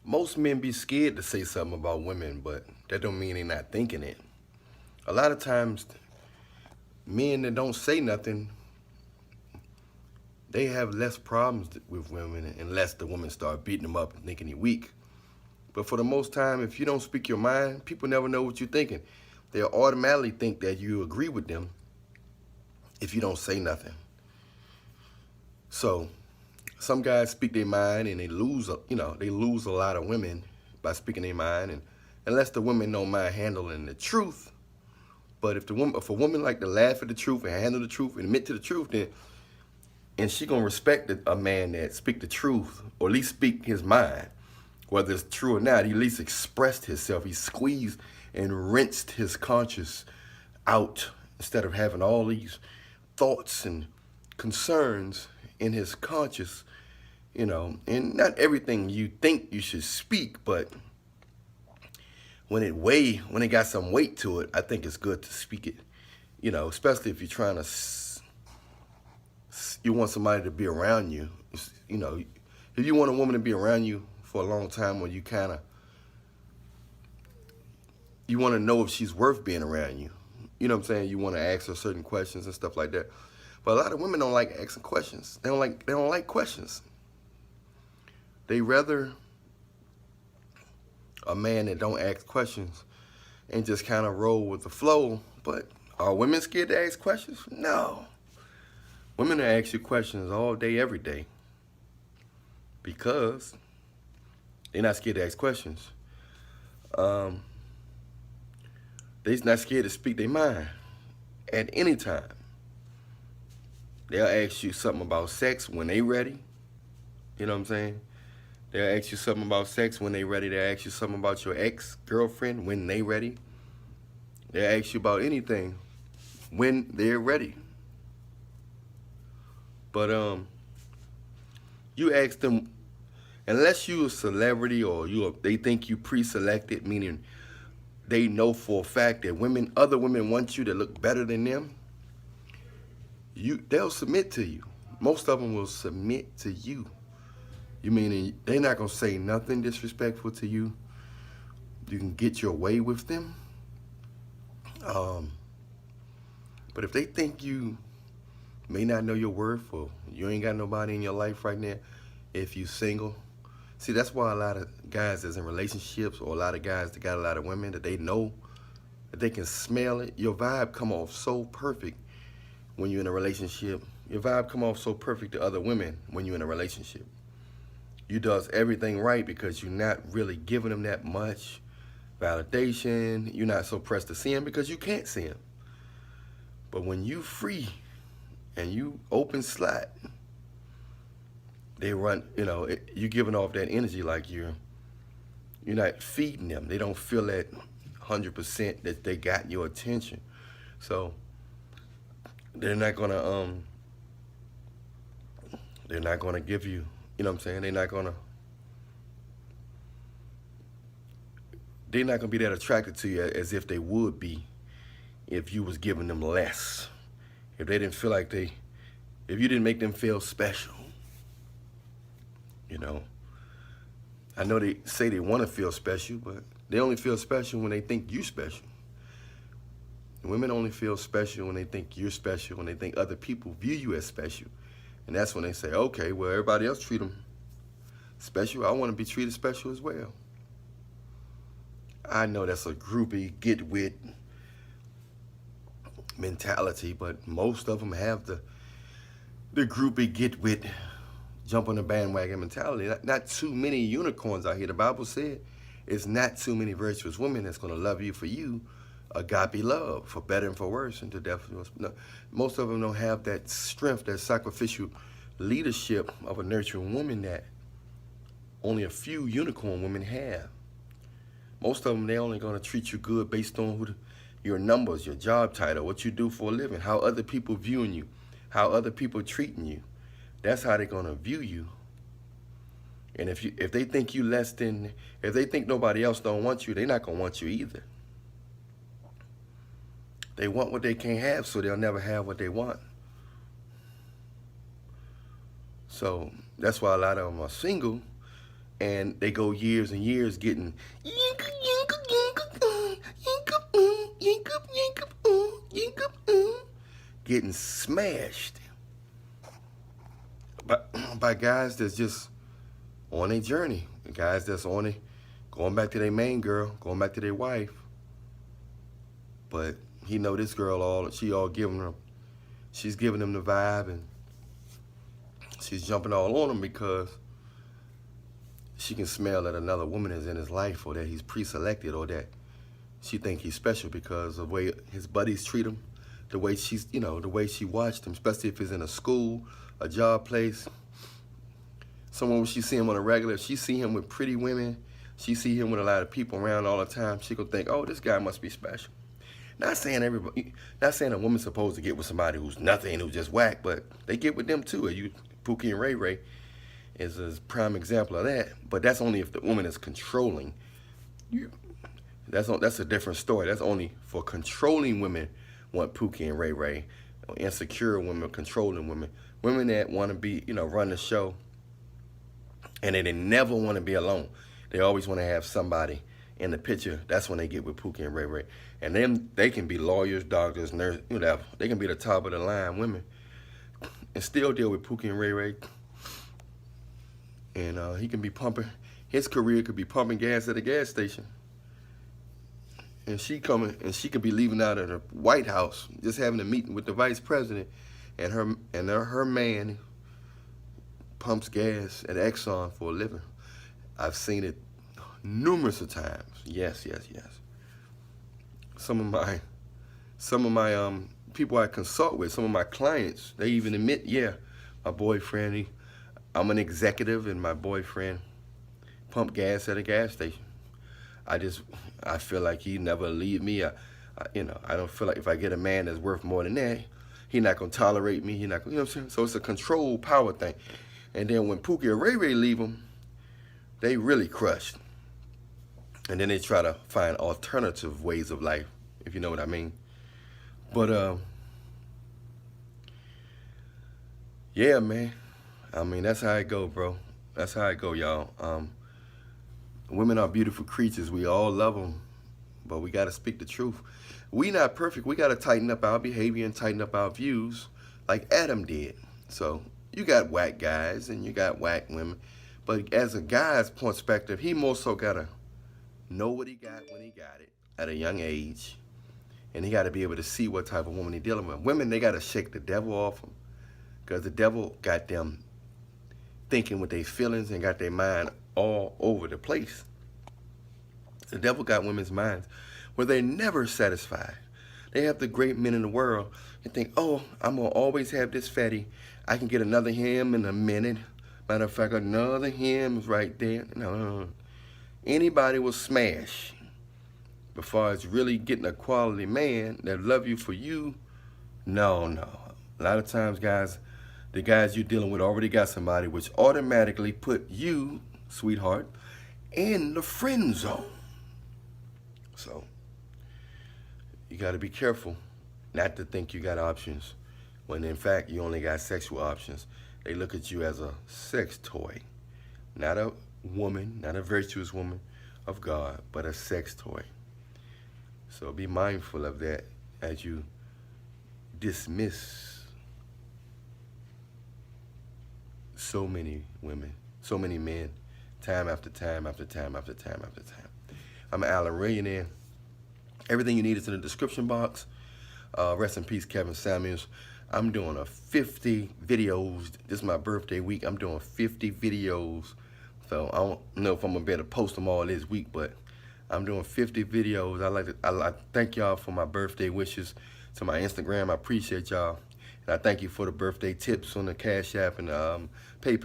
Most men be scared to say something about women, but that don't mean they not thinking it. A lot of times, men that don't say nothing, they have less problems with women unless the women start beating them up and thinking you're weak. But for the most time, if you don't speak your mind, people never know what you're thinking. They'll automatically think that you agree with them if you don't say nothing. So some guys speak their mind and they lose, they lose a lot of women by speaking their mind, and unless the women don't mind handling the truth. But if a woman like to laugh at the truth and handle the truth and admit to the truth, then and she gonna respect a man that speak the truth or at least speak his mind, whether it's true or not. He at least expressed himself. He squeezed and rinsed his conscience out instead of having all these thoughts and concerns in his conscience, and not everything you think you should speak, but when it got some weight to it, I think it's good to speak it, especially if you're trying to, you want somebody to be around you, if you want a woman to be around you for a long time, or you want to know if she's worth being around you. You know what I'm saying? You want to ask her certain questions and stuff like that. But a lot of women don't like asking questions. They don't like questions. They rather a man that don't ask questions and just kind of roll with the flow. But are women scared to ask questions? No. Women will ask you questions all day, every day, because they're not scared to ask questions. They're not scared to speak their mind at any time. They'll ask you something about sex when they ready. You know what I'm saying? They'll ask you something about sex when they ready. They'll ask you something about your ex-girlfriend when they ready. They'll ask you about anything when they're ready. But you ask them, unless you a celebrity or they think you pre-selected, meaning they know for a fact that other women want you to look better than them, they'll submit to you. Most of them will submit to you. You mean they're not gonna say nothing disrespectful to you. You can get your way with them. But if they think you may not know your worth, or you ain't got nobody in your life right now, if you single, see, that's why a lot of guys that's in relationships, or a lot of guys that got a lot of women, that they know, that they can smell it. Your vibe come off so perfect when you're in a relationship. Your vibe come off so perfect to other women when you're in a relationship. You does everything right because you're not really giving them that much validation. You're not so pressed to see them because you can't see them. But when you free and you open slot, they run, you giving off that energy like you're not feeding them. They don't feel that 100% that they got your attention. So they're not gonna give you, you know what I'm saying? They're not gonna be that attracted to you as if they would be if you was giving them less. If they didn't feel like if you didn't make them feel special. I know they say they want to feel special, but they only feel special when they think you're special. Women only feel special when they think you're special, when they think other people view you as special. And that's when they say, okay, well, everybody else treat them special. I want to be treated special as well. I know that's a groupie, get-wit mentality, but most of them have the groupie, get-wit, jump on the bandwagon mentality. Not too many unicorns out here. The Bible said it's not too many virtuous women that's going to love you for you, agape love, for better and for worse, and to death. No, most of them don't have that strength, that sacrificial leadership of a nurturing woman that only a few unicorn women have. Most of them, they're only going to treat you good based on your numbers, your job title, what you do for a living, how other people viewing you, how other people treating you. That's how they're going to view you. And if they think you less than, if they think nobody else don't want you, they're not going to want you either. They want what they can't have, so they'll never have what they want. So that's why a lot of them are single and they go years and years getting getting smashed by guys that's just on a journey, guys that's on it, going back to their main girl, going back to their wife. But he know this girl she's giving him the vibe, and she's jumping all on him because she can smell that another woman is in his life, or that he's pre-selected, or that she think he's special because of the way his buddies treat him, the way the way she watched him, especially if it's in a school, a job place. Someone when she see him on a regular, if she see him with pretty women, she see him with a lot of people around all the time, she could think, oh, this guy must be special. Not saying a woman's supposed to get with somebody who's nothing, who's just whack, but they get with them too. Pookie and Ray Ray is a prime example of that. But that's only if the woman is controlling. That's a different story. That's only for controlling women want Pookie and Ray Ray. Insecure women, controlling women. Women that want to be, run the show. And they never want to be alone. They always want to have somebody in the picture. That's when they get with Pookie and Ray Ray. And then they can be lawyers, doctors, nurses, whatever. They can be the top of the line women and still deal with Pookie and Ray Ray. And he can be pumping. His career could be pumping gas at a gas station. And she could be leaving out of the White House, just having a meeting with the vice president, and her man pumps gas at Exxon for a living. I've seen it numerous of times. Yes. Some of my people I consult with, some of my clients, they even admit, yeah, my boyfriend, I'm an executive, and my boyfriend pumped gas at a gas station. I feel like he never leave me. I don't feel like if I get a man that's worth more than that, he not gonna tolerate me. He not gonna, you know what I'm saying? So it's a control power thing. And then when Pookie or Ray Ray leave him, they really crushed. And then they try to find alternative ways of life, if you know what I mean. But yeah, man. I mean, that's how it go, bro. That's how it go, y'all. Women are beautiful creatures. We all love them, but we got to speak the truth. We not perfect. We got to tighten up our behavior and tighten up our views like Athem did. So you got whack guys and you got whack women. But as a guy's perspective, he more so got to know what he got when he got it at a young age. And he got to be able to see what type of woman he's dealing with. Women, they got to shake the devil off them, because the devil got them thinking with their feelings and got their mind all over the place. The devil got women's minds where they're never satisfied. They have the great men in the world and think, oh, I'm going to always have this fatty. I can get another him in a minute. Matter of fact, another him is right there. No. Anybody will smash. But as far as really getting a quality man that love you for you, no. A lot of times, guys, the guys you're dealing with already got somebody which automatically put you, sweetheart, in the friend zone. So you got to be careful not to think you got options when in fact you only got sexual options. They look at you as a sex toy, not a woman, not a virtuous woman of God, but a sex toy. So be mindful of that as you dismiss so many women, so many men, time after time after time after time after time. I'm Allan Reallionaire. Everything you need is in the description box. Rest in peace, Kevin Samuels. I'm doing 50 videos. This is my birthday week. I'm doing 50 videos. So I don't know if I'm gonna be able to post them all this week, but I'm doing 50 videos. I thank y'all for my birthday wishes to my Instagram. I appreciate y'all. And I thank you for the birthday tips on the Cash App and PayPal.